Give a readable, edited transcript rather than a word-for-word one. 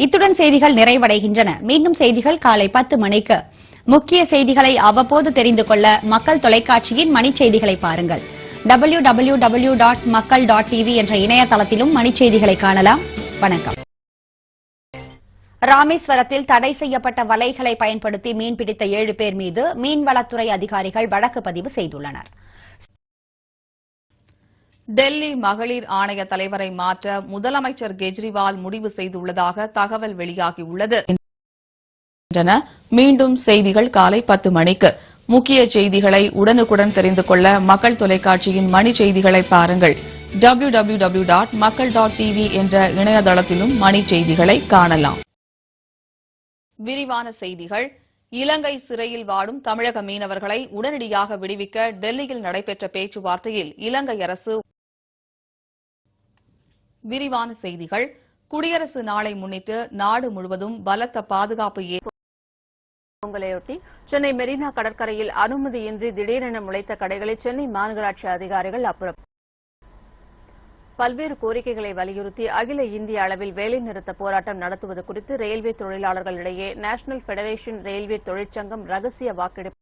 இத்துடன் செய்திகள் நிறைவடைகின்றன. மீண்டும் செய்திகள் காலை 10 மணிக்கு. முக்கிய செய்திகளை அவ்வப்போது தெரிந்து கொள்ள மக்கள் தொலைக்காட்சியின் மணிச்செய்திகளை பாருங்கள். www.makkal.tv என்ற இணையதளத்திலும் மணிச்செய்திகளை காணலாம். வணக்கம். ராமேஸ்வரத்தில் தடை செய்யப்பட்ட வலைகளை பயன்படுத்தி மீன்பிடித்த 7 பேர் மீது மீன்வளத்துறை அதிகாரிகள் வழக்கு பதிவு செய்துள்ளனர். டெல்லி மகளிர் ஆணைய தலைவரை மாற்ற முதலமைச்சர் கெஜ்ரிவால் முடிவு செய்துள்ளதாக தகவல் வெளியாகியுள்ளது. மீண்டும் செய்திகள் காலை 10 மணிக்கு. முக்கிய செய்திகளை உடனுக்குடன் தெரிந்து கொள்ள மக்கள் தொலைக்காட்சியின் மணி செய்திகளை பாருங்கள். www.makkal.tv என்ற இணையதளத்திலும் மணி செய்திகளை காணலாம். விரிவான செய்திகள். இலங்கை சிறையில் வாடும் தமிழக மீனவர்களை உடனடியாக விடுவிக்க டெல்லியில் நடைபெற்ற பேச்சுவார்த்தையில் இலங்கை அரசு. விரிவான செய்திகள். குடியரசு நாளை முன்னிட்டு நாடு முழுவதும் பலத்த பாதுகாப்பு பொங்கலையொட்டி சென்னை மெரினா கடற்கரையில் அனுமதியின்றி திடீரென முளைத்த கடைகளை சென்னை மாநகராட்சி அதிகாரிகள் பல்வேறு கோரிக்கைகளை வலியுறுத்தி அகில இந்திய அளவில் வேலைநிறுத்த போராட்டம் நடத்துவது குறித்து ரயில்வே தொழிலாளர்களிடையே நேஷனல் பெடரேஷன் ரயில்வே தொழிற்சங்கம் ரகசிய வாக்கெடுப்பு